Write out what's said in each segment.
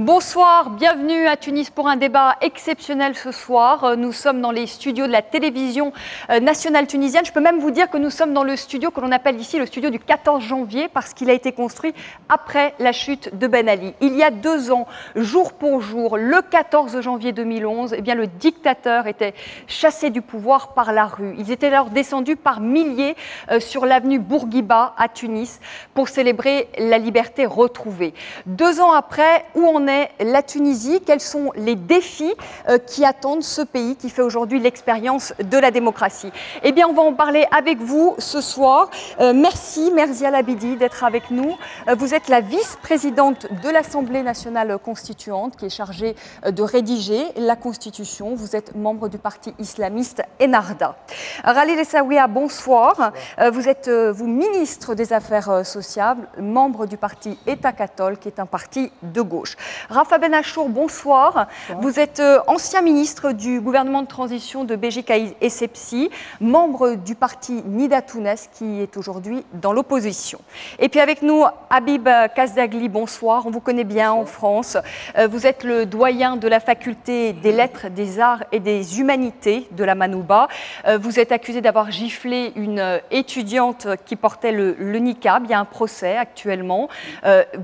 Bonsoir, bienvenue à Tunis pour un débat exceptionnel ce soir. Nous sommes dans les studios de la télévision nationale tunisienne. Je peux même vous dire que nous sommes dans le studio que l'on appelle ici le studio du 14 janvier parce qu'il a été construit après la chute de Ben Ali. Il y a 2 ans, jour pour jour, le 14 janvier 2011, eh bien, le dictateur était chassé du pouvoir par la rue. Ils étaient alors descendus par milliers sur l'avenue Bourguiba à Tunis pour célébrer la liberté retrouvée. 2 ans après, où en est la Tunisie? Quels sont les défis qui attendent ce pays qui fait aujourd'hui l'expérience de la démocratie? Eh bien, on va en parler avec vous ce soir. Merci Merzia Labidi d'être avec nous. Vous êtes la vice-présidente de l'Assemblée nationale constituante qui est chargée de rédiger la Constitution. Vous êtes membre du parti islamiste Ennahda. Rallye Essaouia, bonsoir. Vous êtes ministre des Affaires sociales, membre du parti État catholique qui est un parti de gauche. Rafa Ben Achour, bonsoir. Vous êtes ancien ministre du gouvernement de transition de Béji Caïd Essebsi, membre du parti Nida Tounes qui est aujourd'hui dans l'opposition. Et puis avec nous, Habib Kazdagli, bonsoir. On vous connaît bien en France. Vous êtes le doyen de la faculté des lettres, des arts et des humanités de la Manouba. Vous êtes accusé d'avoir giflé une étudiante qui portait le niqab. Il y a un procès actuellement.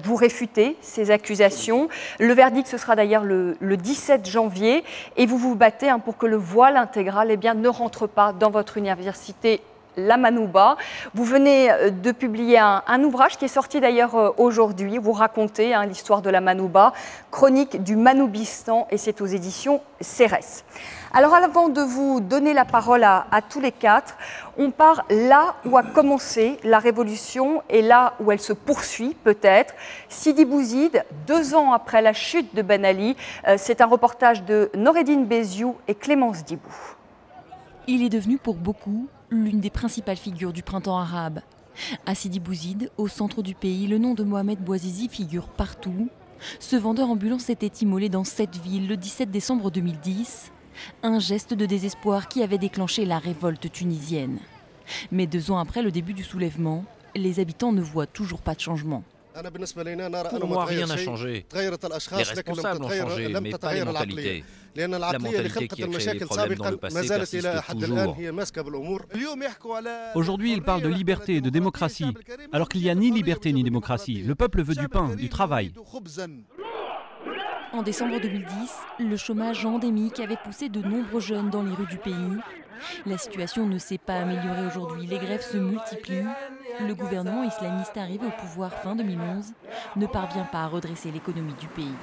Vous réfutez ces accusations. Le verdict, ce sera d'ailleurs le 17 janvier. Et vous vous battez pour que le voile intégral ne rentre pas dans votre université La Manouba. Vous venez de publier un ouvrage qui est sorti d'ailleurs aujourd'hui. Vous racontez l'histoire de la Manouba, chronique du Manoubistan, et c'est aux éditions Cérès. Alors avant de vous donner la parole à tous les quatre, on part là où a commencé la révolution et là où elle se poursuit peut-être. Sidi Bouzid, 2 ans après la chute de Ben Ali, c'est un reportage de Noreddine Béziou et Clémence Dibou. Il est devenu pour beaucoup l'une des principales figures du printemps arabe. À Sidi Bouzid, au centre du pays, le nom de Mohamed Bouazizi figure partout. Ce vendeur ambulant s'était immolé dans cette ville le 17 décembre 2010. Un geste de désespoir qui avait déclenché la révolte tunisienne. Mais 2 ans après le début du soulèvement, les habitants ne voient toujours pas de changement. Pour moi, rien n'a changé. Les responsables ont changé, mais pas les mentalités. La mentalité qui a créé les problèmes dans le passé persiste toujours. Aujourd'hui, ils parlent de liberté et de démocratie, alors qu'il n'y a ni liberté ni démocratie. Le peuple veut du pain, du travail. En décembre 2010, le chômage endémique avait poussé de nombreux jeunes dans les rues du pays. La situation ne s'est pas améliorée aujourd'hui, les grèves se multiplient. Le gouvernement islamiste arrivé au pouvoir fin 2011 ne parvient pas à redresser l'économie du pays.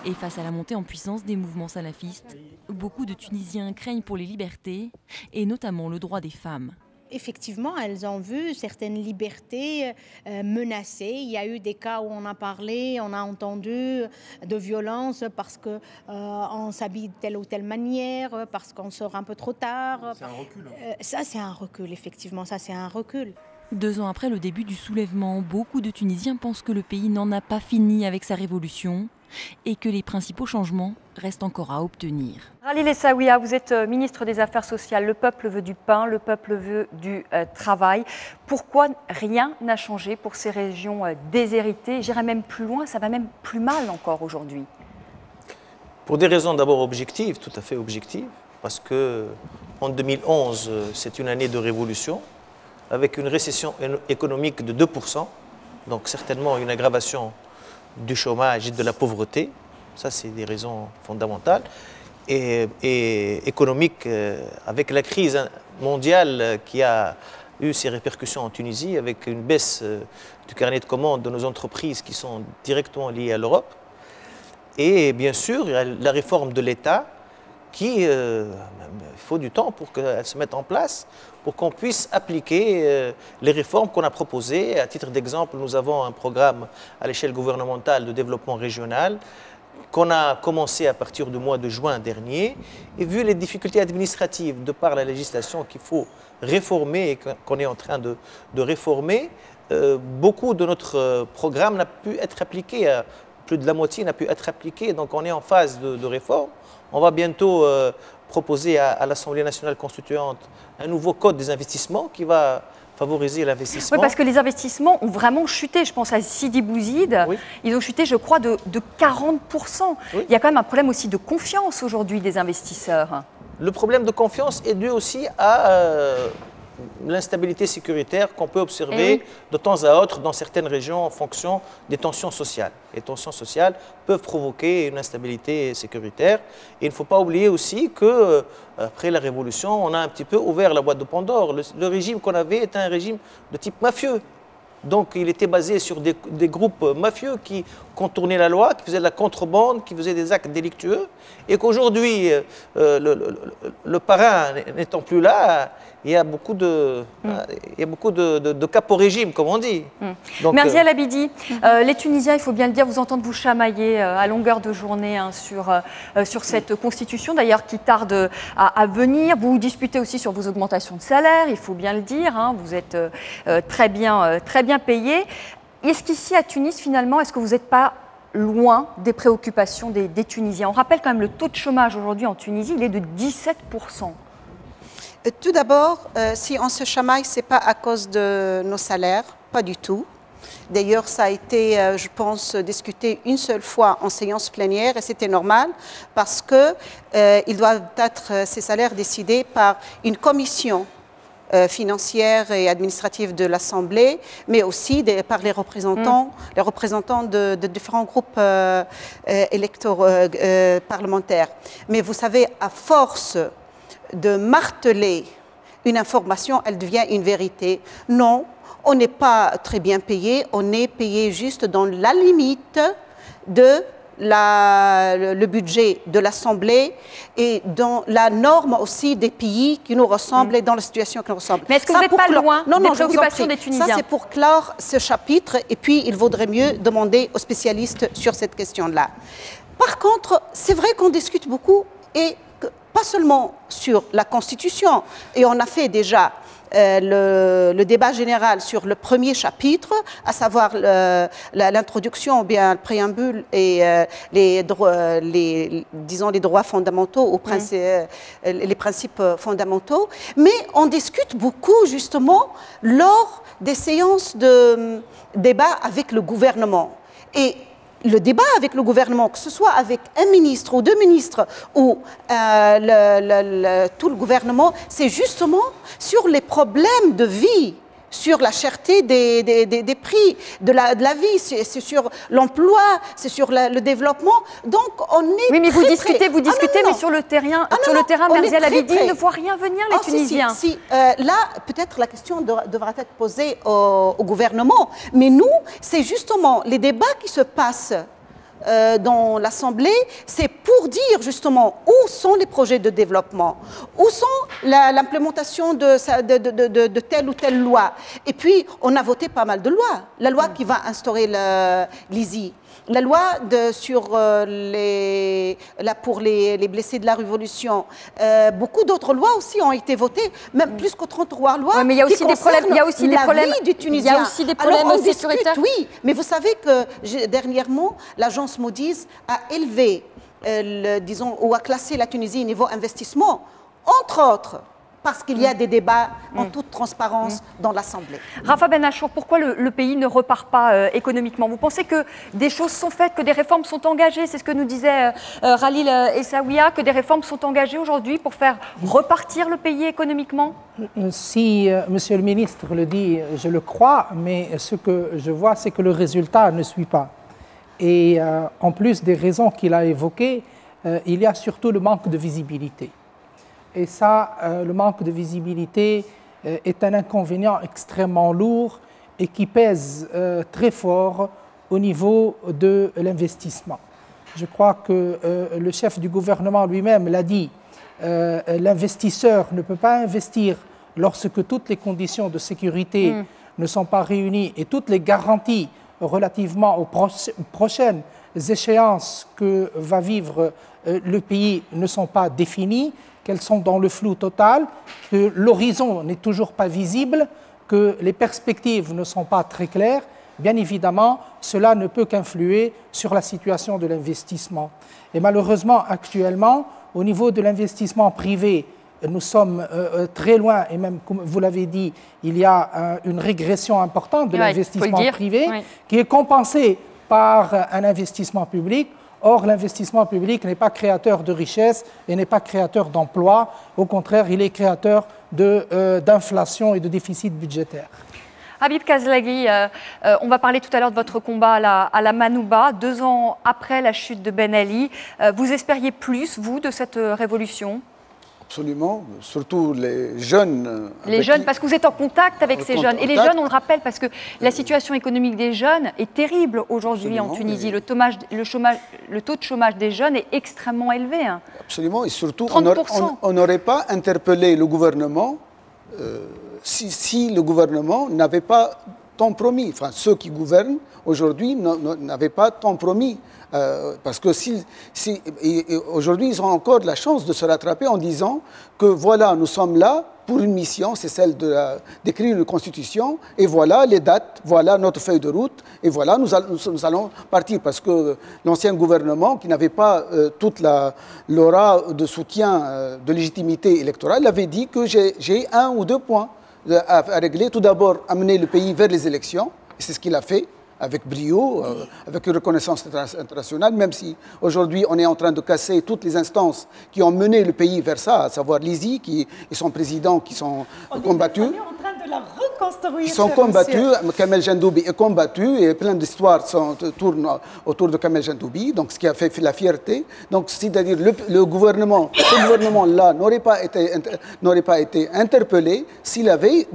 Et face à la montée en puissance des mouvements salafistes, beaucoup de Tunisiens craignent pour les libertés, et notamment le droit des femmes. Effectivement, elles ont vu certaines libertés menacées. Il y a eu des cas où on a parlé, on a entendu de violences parce qu'on s'habille de telle ou telle manière, parce qu'on sort un peu trop tard. C'est un recul. Ça, c'est un recul, effectivement. Ça, c'est un recul. 2 ans après le début du soulèvement, beaucoup de Tunisiens pensent que le pays n'en a pas fini avec sa révolution et que les principaux changements restent encore à obtenir. Rallye Essaouia, vous êtes ministre des Affaires sociales. Le peuple veut du pain, le peuple veut du travail. Pourquoi rien n'a changé pour ces régions déshéritées? J'irai même plus loin, ça va même plus mal encore aujourd'hui. Pour des raisons d'abord objectives, tout à fait objectives, parce que en 2011, c'est une année de révolution, avec une récession économique de 2%, donc certainement une aggravation du chômage et de la pauvreté. Ça, c'est des raisons fondamentales. Et économique, avec la crise mondiale qui a eu ses répercussions en Tunisie, avec une baisse du carnet de commandes de nos entreprises qui sont directement liées à l'Europe. Et bien sûr, il y a la réforme de l'État qui, il faut du temps pour qu'elle se mette en place, pour qu'on puisse appliquer les réformes qu'on a proposées. À titre d'exemple, nous avons un programme à l'échelle gouvernementale de développement régional qu'on a commencé à partir du mois de juin dernier. Et vu les difficultés administratives de par la législation qu'il faut réformer et qu'on est en train de réformer, beaucoup de notre programme n'a pu être appliqué. Plus de la moitié n'a pu être appliqué. Donc on est en phase de réforme. On va bientôt proposer à l'Assemblée nationale constituante un nouveau code des investissements qui va favoriser l'investissement. Oui, parce que les investissements ont vraiment chuté. Je pense à Sidi Bouzid. Oui. Ils ont chuté, je crois, de 40%. Oui. Il y a quand même un problème aussi de confiance aujourd'hui des investisseurs. Le problème de confiance est dû aussi à l'instabilité sécuritaire qu'on peut observer de temps à autre dans certaines régions en fonction des tensions sociales. Les tensions sociales peuvent provoquer une instabilité sécuritaire. Et il ne faut pas oublier aussi qu'après la Révolution, on a un petit peu ouvert la boîte de Pandore. Le régime qu'on avait était un régime de type mafieux. Donc il était basé sur des groupes mafieux qui contournaient la loi, qui faisaient de la contrebande, qui faisaient des actes délictueux. Et qu'aujourd'hui, le parrain n'étant plus là, il y a beaucoup de cap au régime, comme on dit. Donc, Merzia El Abidi, les Tunisiens, il faut bien le dire, vous entendent vous chamailler à longueur de journée sur cette constitution, d'ailleurs, qui tarde à venir. Vous disputez aussi sur vos augmentations de salaire, il faut bien le dire. Hein, vous êtes très bien payés. Est-ce qu'ici, à Tunis, finalement, est-ce que vous n'êtes pas loin des préoccupations des Tunisiens? On rappelle quand même le taux de chômage aujourd'hui en Tunisie, il est de 17%. Tout d'abord, si on se chamaille, ce n'est pas à cause de nos salaires, pas du tout. D'ailleurs, ça a été, je pense, discuté une seule fois en séance plénière et c'était normal parce qu'ils doivent être, ces salaires, décidés par une commission financière et administrative de l'Assemblée, mais aussi par les représentants de différents groupes électoraux parlementaires. Mais vous savez, à force de marteler une information, elle devient une vérité. Non, on n'est pas très bien payé, on est payé juste dans la limite de le budget de l'Assemblée et dans la norme aussi des pays qui nous ressemblent et dans la situation qui nous ressemble. Mais est-ce que vous n'êtes pas loin des préoccupations des Tunisiens? Ça, c'est pour clore ce chapitre et puis il vaudrait mieux demander aux spécialistes sur cette question-là. Par contre, c'est vrai qu'on discute beaucoup et pas seulement sur la Constitution, et on a fait déjà le débat général sur le premier chapitre, à savoir l'introduction ou bien le préambule et les droits fondamentaux, les principes fondamentaux, mais on discute beaucoup justement lors des séances de débat avec le gouvernement. Et le débat avec le gouvernement, que ce soit avec un ministre ou deux ministres ou tout le gouvernement, c'est justement sur les problèmes de vie, sur la cherté des prix, de la vie, c'est sur l'emploi, c'est sur le développement. Donc on est oui, mais vous discutez, mais sur le terrain, Merzia El Abidi ne voit rien venir, les Tunisiens. Là, peut-être la question devra être posée au gouvernement. Mais nous, c'est justement les débats qui se passent dans l'Assemblée, c'est pour dire justement où sont les projets de développement, où sont l'implémentation de telle ou telle loi. Et puis, on a voté pas mal de lois. La loi qui va instaurer l'ISI, la loi pour les blessés de la Révolution. Beaucoup d'autres lois aussi ont été votées, même plus que 33 lois. Ouais, mais il y a aussi des problèmes. Il y a aussi des problèmes du Tunisien. Il y a aussi des problèmes sécuritaires. Oui, mais vous savez que dernièrement, l'agence Moody's a élevé, disons, ou a classé la Tunisie niveau investissement, entre autres, parce qu'il y a des débats en toute transparence dans l'Assemblée. Rafa Ben Achour, pourquoi le pays ne repart pas économiquement? Vous pensez que des choses sont faites, que des réformes sont engagées? C'est ce que nous disait Khalil Essaouia, que des réformes sont engagées aujourd'hui pour faire repartir le pays économiquement? Si Monsieur le ministre le dit, je le crois, mais ce que je vois, c'est que le résultat ne suit pas. Et en plus des raisons qu'il a évoquées, il y a surtout le manque de visibilité. Et ça, le manque de visibilité est un inconvénient extrêmement lourd et qui pèse très fort au niveau de l'investissement. Je crois que le chef du gouvernement lui-même l'a dit, l'investisseur ne peut pas investir lorsque toutes les conditions de sécurité ne sont pas réunies et toutes les garanties relativement aux prochaines échéances que va vivre le pays ne sont pas définies, qu'elles sont dans le flou total, que l'horizon n'est toujours pas visible, que les perspectives ne sont pas très claires. Bien évidemment, cela ne peut qu'influer sur la situation de l'investissement. Et malheureusement, actuellement, au niveau de l'investissement privé, nous sommes très loin, et même, comme vous l'avez dit, il y a une régression importante de l'investissement privé qui est compensée par un investissement public. Or, l'investissement public n'est pas créateur de richesse et n'est pas créateur d'emplois. Au contraire, il est créateur d'inflation et de déficit budgétaire. Habib Kazlaghi, on va parler tout à l'heure de votre combat à la Manouba, 2 ans après la chute de Ben Ali. Vous espériez plus, vous, de cette révolution ? Absolument, surtout les jeunes. Les jeunes, parce que vous êtes en contact avec ces jeunes. Et les jeunes, on le rappelle, parce que la situation économique des jeunes est terrible aujourd'hui en Tunisie. Le taux de chômage des jeunes est extrêmement élevé. Hein. Absolument, et surtout, 30%. on n'aurait pas interpellé le gouvernement si le gouvernement n'avait pas tant promis. Enfin, ceux qui gouvernent aujourd'hui n'avaient pas tant promis. Parce que aujourd'hui, ils ont encore la chance de se rattraper en disant que voilà, nous sommes là pour une mission, c'est celle d'écrire une constitution, et voilà les dates, voilà notre feuille de route, et voilà, nous allons partir. Parce que l'ancien gouvernement, qui n'avait pas toute l'aura de soutien, de légitimité électorale, avait dit que j'ai 1 ou 2 points à régler. Tout d'abord, amener le pays vers les élections, et c'est ce qu'il a fait, avec brio, avec une reconnaissance internationale, même si aujourd'hui on est en train de casser toutes les instances qui ont mené le pays vers ça, à savoir l'ISI et son président qui sont combattus. On est en train de la reconstruire. Qui sont combattus, Kamel Jandoubi est combattu et plein d'histoires tournent autour de Kamel Jandoubi, donc ce qui a fait la fierté. Donc c'est-à-dire ce gouvernement-là n'aurait pas été interpellé s'il avait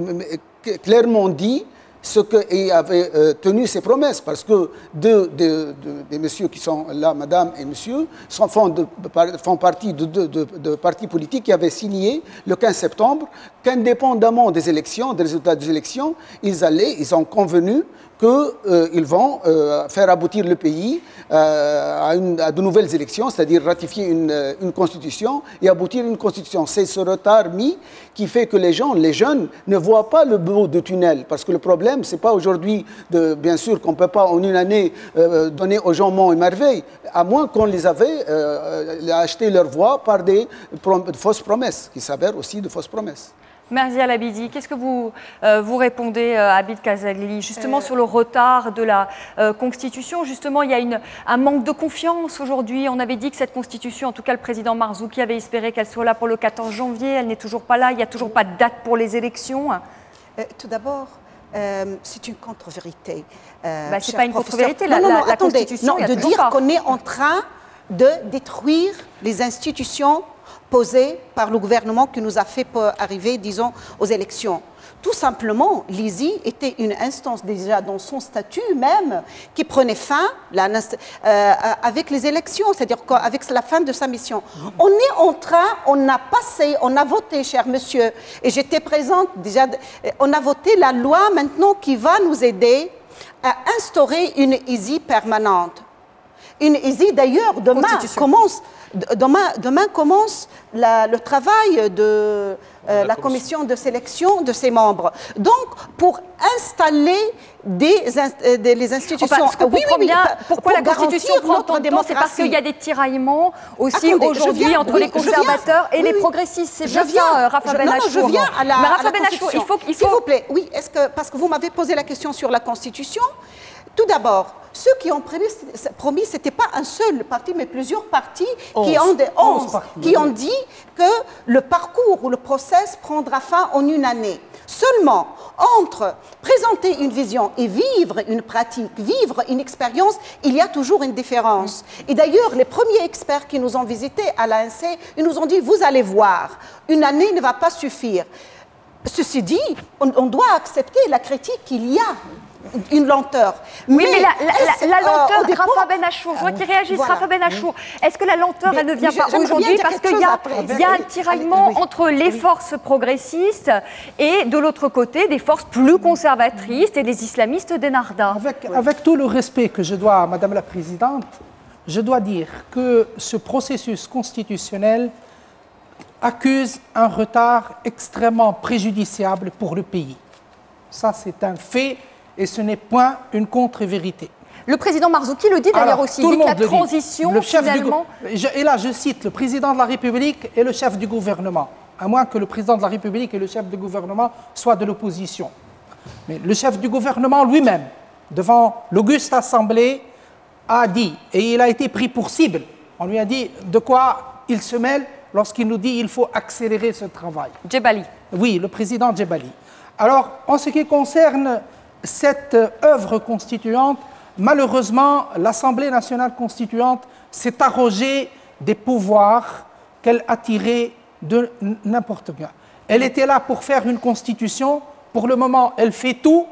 clairement dit ce qu'il avait tenu ses promesses, parce que des messieurs qui sont là, madame et monsieur, font partie de partis politiques qui avaient signé le 15 septembre qu'indépendamment des élections, des résultats des élections, ils ont convenu qu'ils vont faire aboutir le pays à de nouvelles élections, c'est-à-dire ratifier une constitution et aboutir à une constitution. C'est ce retard mis qui fait que les jeunes ne voient pas le bout du tunnel, parce que le problème, c'est pas aujourd'hui, bien sûr, qu'on ne peut pas en une année donner aux gens monts et merveilles, à moins qu'on les avait acheté leur voix par des fausses promesses, qui s'avèrent aussi de fausses promesses. Merzia Labidi, qu'est-ce que vous répondez à Habib Kazlaghi, justement sur le retard de la Constitution? Justement, il y a un manque de confiance aujourd'hui. On avait dit que cette Constitution, en tout cas le président Marzouki avait espéré qu'elle soit là pour le 14 janvier. Elle n'est toujours pas là. Il n'y a toujours pas de date pour les élections. Tout d'abord, c'est une contre-vérité. Ce n'est pas une contre-vérité. La Constitution, de dire qu'on est en train de détruire les institutions posée par le gouvernement qui nous a fait arriver, disons, aux élections. Tout simplement, l'ISI était une instance déjà dans son statut même qui prenait fin avec les élections, c'est-à-dire avec la fin de sa mission. On est en train, on a voté, cher monsieur, et j'étais présente déjà, on a voté la loi maintenant qui va nous aider à instaurer une ISI permanente. Une ISI, d'ailleurs, demain commence le travail de la commission de sélection de ses membres. Donc, pour installer les institutions... Pourquoi la Constitution prend tant de temps? C'est parce qu'il y a des tiraillements aussi aujourd'hui entre les conservateurs et les progressistes. C'est bien ça, Rafa Ben Achour. Je viens à la Constitution. S'il vous plaît, oui, parce que vous m'avez posé la question sur la Constitution. Tout d'abord, ceux qui ont promis, ce n'était pas un seul parti, mais plusieurs partis qui ont dit que le parcours ou le process prendra fin en une année. Seulement, entre présenter une vision et vivre une pratique, vivre une expérience, il y a toujours une différence. Et d'ailleurs, les premiers experts qui nous ont visités à l'ANC, ils nous ont dit, vous allez voir, une année ne va pas suffire. Ceci dit, on doit accepter la critique qu'il y a. Une lenteur. Oui, mais la lenteur, Rafa Ben Achour, je vois qu'il réagisse, Rafa Ben Achour. Est-ce que la lenteur, elle ne vient pas aujourd'hui parce qu'il y a un tiraillement entre les forces progressistes et de l'autre côté des forces plus conservatrices et les islamistes d'Ennahda? Avec tout le respect que je dois à Madame la Présidente, je dois dire que ce processus constitutionnel accuse un retard extrêmement préjudiciable pour le pays. Ça, c'est un fait. Et ce n'est point une contre-vérité. Le président Marzouki le dit d'ailleurs aussi, il dit que la transition, finalement... Et là, je cite le président de la République et le chef du gouvernement. à moins que le président de la République et le chef du gouvernement soient de l'opposition. Mais le chef du gouvernement lui-même, devant l'auguste assemblée, a dit, et il a été pris pour cible, on lui a dit de quoi il se mêle lorsqu'il nous dit qu'il faut accélérer ce travail. Djebali. Oui, le président Djebali. Alors, en ce qui concerne cette œuvre constituante, malheureusement, l'Assemblée nationale constituante s'est arrogée des pouvoirs qu'elle a tirés de n'importe quoi. Elle était là pour faire une constitution. Pour le moment, elle fait tout,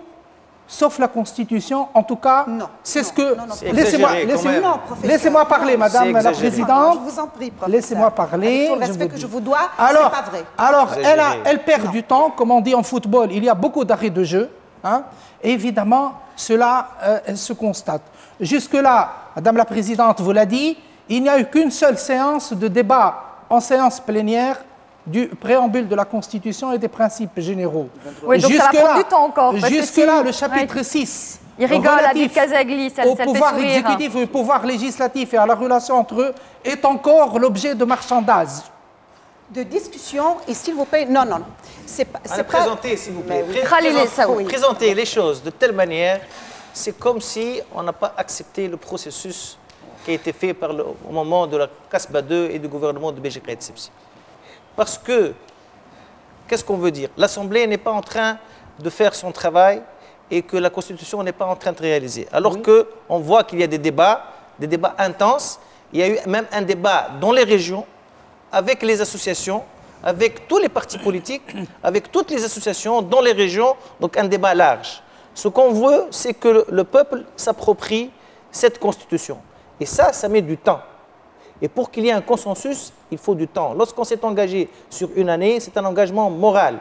sauf la constitution. En tout cas, c'est ce que... Laissez-moi parler, Madame la Présidente. Je vous en prie, professeur. Laissez-moi parler. Avec tout le respect que je vous dois, alors, c'est pas vrai. Alors, elle perd du temps. Comme on dit en football, il y a beaucoup d'arrêts de jeu. Hein, et évidemment, cela se constate. Jusque-là, Madame la Présidente vous l'a dit, il n'y a eu qu'une seule séance de débat en séance plénière du préambule de la Constitution et des principes généraux. Oui, donc ça va prendre du temps encore. Jusque-là, le chapitre 6, il rigole avec Kazagli, ça au fait pouvoir sourire. exécutif et au pouvoir législatif et à la relation entre eux, est encore l'objet de marchandage. De discussion, et s'il vous plaît, non. C'est pas... Présentez, s'il vous plaît. Présentez les choses de telle manière, c'est comme si on n'a pas accepté le processus qui a été fait au moment de la CASBA 2 et du gouvernement de Béji Caïd Sebsi. Parce que, qu'est-ce qu'on veut dire? L'Assemblée n'est pas en train de faire son travail et que la Constitution n'est pas en train de réaliser. Alors qu'on voit qu'il y a des débats intenses. Il y a eu même un débat dans les régions, avec les associations, avec tous les partis politiques, avec toutes les associations dans les régions, donc un débat large. Ce qu'on veut, c'est que le peuple s'approprie cette Constitution. Et ça met du temps. Et pour qu'il y ait un consensus, il faut du temps. Lorsqu'on s'est engagé sur une année, c'est un engagement moral.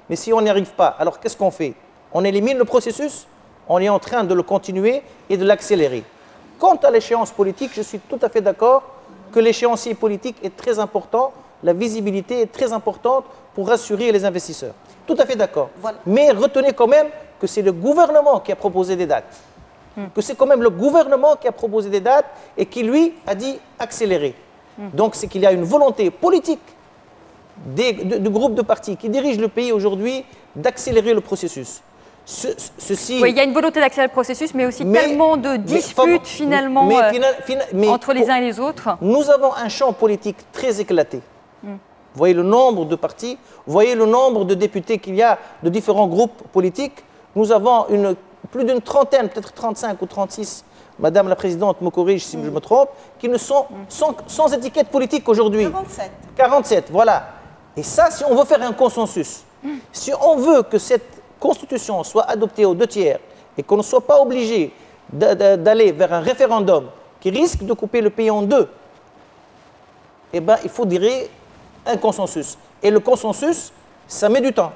Mais si on n'y arrive pas, alors qu'est-ce qu'on fait? On élimine le processus, on est en train de le continuer et de l'accélérer. Quant à l'échéance politique, je suis tout à fait d'accord que l'échéancier politique est très important, la visibilité est très importante pour rassurer les investisseurs. Tout à fait d'accord. Voilà. Mais retenez quand même que c'est le gouvernement qui a proposé des dates. Que c'est quand même le gouvernement qui a proposé des dates et qui, lui, a dit accélérer. Donc, c'est qu'il y a une volonté politique du groupe de partis qui dirige le pays aujourd'hui d'accélérer le processus. Oui, il y a une volonté d'accélérer le processus, mais aussi tellement de disputes, finalement, entre les uns et les autres. Nous avons un champ politique très éclaté. Vous voyez le nombre de partis, vous voyez le nombre de députés qu'il y a de différents groupes politiques. Nous avons plus d'une trentaine, peut-être 35 ou 36, Madame la Présidente me corrige si je me trompe, qui ne sont sans étiquette politique aujourd'hui. 47. 47, voilà. Et ça, si on veut faire un consensus, si on veut que cette Constitution soit adoptée aux 2/3 et qu'on ne soit pas obligé d'aller vers un référendum qui risque de couper le pays en deux, eh bien, il faut dire un consensus. Et le consensus, ça met du temps.